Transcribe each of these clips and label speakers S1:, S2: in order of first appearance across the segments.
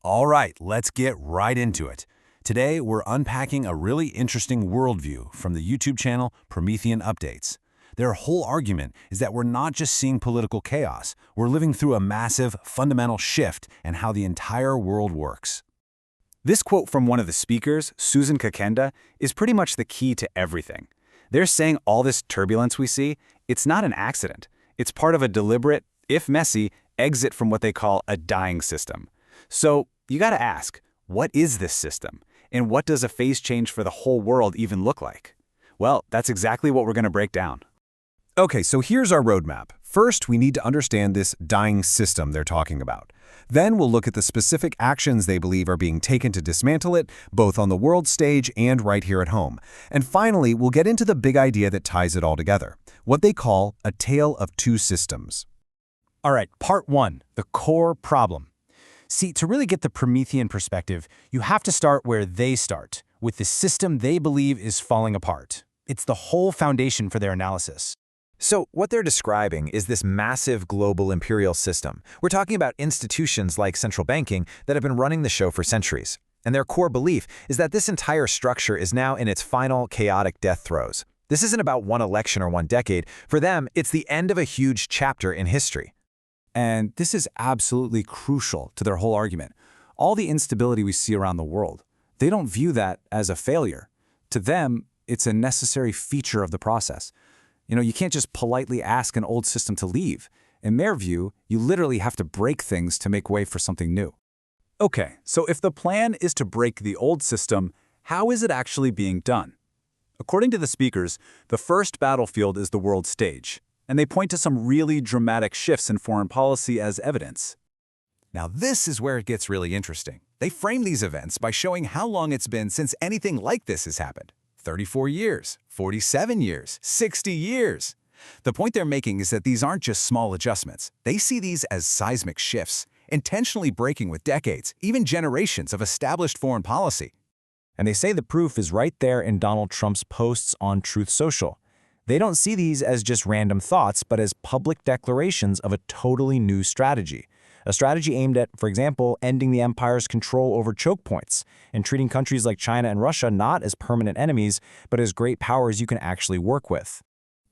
S1: All right, let's get right into it. Today, we're unpacking a really interesting worldview from the YouTube channel Promethean Updates. Their whole argument is that we're not just seeing political chaos, we're living through a massive, fundamental shift in how the entire world works.
S2: This quote from one of the speakers, Susan Kakenda, is pretty much the key to everything. They're saying all this turbulence we see, it's not an accident. It's part of a deliberate, if messy, exit from what they call a dying system. So, you gotta ask, what is this system? And what does a phase change for the whole world even look like? Well, that's exactly what we're gonna break down.
S1: Okay, so here's our roadmap. First, we need to understand this dying system they're talking about. Then we'll look at the specific actions they believe are being taken to dismantle it, both on the world stage and right here at home. And finally, we'll get into the big idea that ties it all together, what they call a tale of two systems.
S2: All right, part one, the core problem. See, to really get the Promethean perspective, you have to start where they start, with the system they believe is falling apart. It's the whole foundation for their analysis.
S3: So what they're describing is this massive global imperial system. We're talking about institutions like central banking that have been running the show for centuries. And their core belief is that this entire structure is now in its final chaotic death throes. This isn't about one election or one decade. For them, it's the end of a huge chapter in history.
S2: And this is absolutely crucial to their whole argument. All the instability we see around the world, they don't view that as a failure. To them, it's a necessary feature of the process. You can't just politely ask an old system to leave. In their view, you literally have to break things to make way for something new. Okay, so if the plan is to break the old system, how is it actually being done? According to the speakers, the first battlefield is the world stage, and they point to some really dramatic shifts in foreign policy as evidence.
S4: Now this is where it gets really interesting. They frame these events by showing how long it's been since anything like this has happened. 34 years, 47 years, 60 years. The point they're making is that these aren't just small adjustments. They see these as seismic shifts, intentionally breaking with decades, even generations of established foreign policy.
S2: And they say the proof is right there in Donald Trump's posts on Truth Social. They don't see these as just random thoughts, but as public declarations of a totally new strategy. A strategy aimed at, for example, ending the empire's control over choke points and treating countries like China and Russia not as permanent enemies, but as great powers you can actually work with.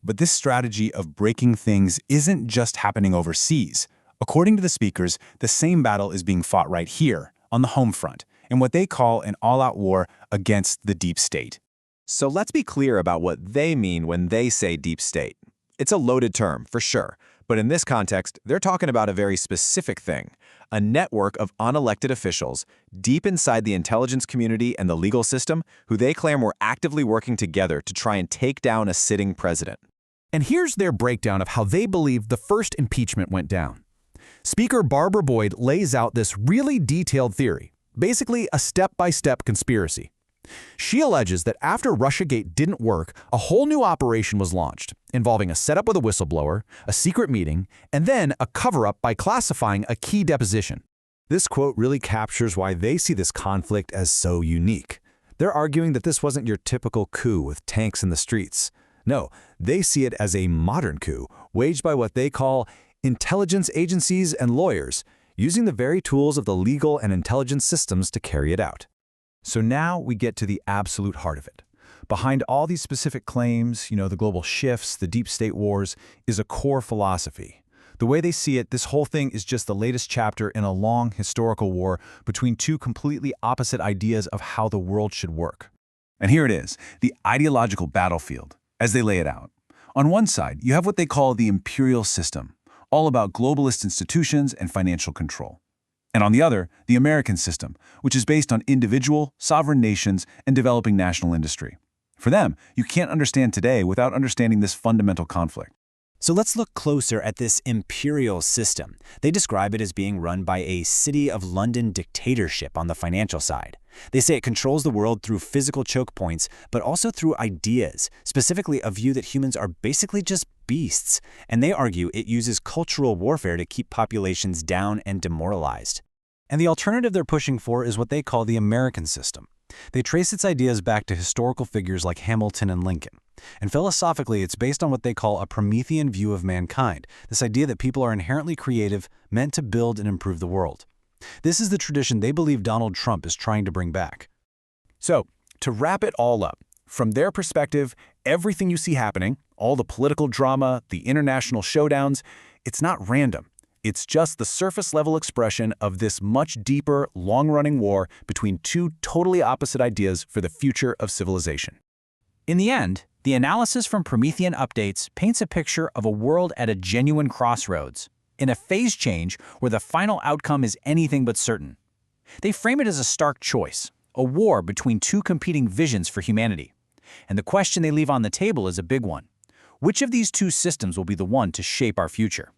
S5: But this strategy of breaking things isn't just happening overseas. According to the speakers, the same battle is being fought right here, on the home front, in what they call an all-out war against the deep state.
S3: So let's be clear about what they mean when they say deep state. It's a loaded term, for sure. But in this context, they're talking about a very specific thing, a network of unelected officials deep inside the intelligence community and the legal system who they claim were actively working together to try and take down a sitting president.
S1: And here's their breakdown of how they believe the first impeachment went down. Speaker Barbara Boyd lays out this really detailed theory, basically a step-by-step conspiracy. She alleges that after Russiagate didn't work, a whole new operation was launched, involving a setup with a whistleblower, a secret meeting, and then a cover-up by classifying a key deposition. This quote really captures why they see this conflict as so unique. They're arguing that this wasn't your typical coup with tanks in the streets. No, they see it as a modern coup, waged by what they call intelligence agencies and lawyers, using the very tools of the legal and intelligence systems to carry it out.
S5: So now we get to the absolute heart of it. Behind all these specific claims, the global shifts, the deep state wars, is a core philosophy. The way they see it, this whole thing is just the latest chapter in a long historical war between two completely opposite ideas of how the world should work. And here it is, the ideological battlefield, as they lay it out. On one side, you have what they call the imperial system, all about globalist institutions and financial control. And on the other, the American system, which is based on individual, sovereign nations and developing national industry. For them, you can't understand today without understanding this fundamental conflict.
S2: So let's look closer at this imperial system. They describe it as being run by a City of London dictatorship on the financial side. They say it controls the world through physical choke points, but also through ideas, specifically a view that humans are basically just beasts. And they argue it uses cultural warfare to keep populations down and demoralized. And the alternative they're pushing for is what they call the American system. They trace its ideas back to historical figures like Hamilton and Lincoln. And philosophically, it's based on what they call a Promethean view of mankind, this idea that people are inherently creative, meant to build and improve the world.
S5: This is the tradition they believe Donald Trump is trying to bring back.
S1: So, to wrap it all up, from their perspective, everything you see happening, all the political drama, the international showdowns, it's not random. It's just the surface-level expression of this much deeper, long-running war between two totally opposite ideas for the future of civilization.
S6: In the end, the analysis from Promethean Updates paints a picture of a world at a genuine crossroads, in a phase change where the final outcome is anything but certain. They frame it as a stark choice, a war between two competing visions for humanity. And the question they leave on the table is a big one. Which of these two systems will be the one to shape our future?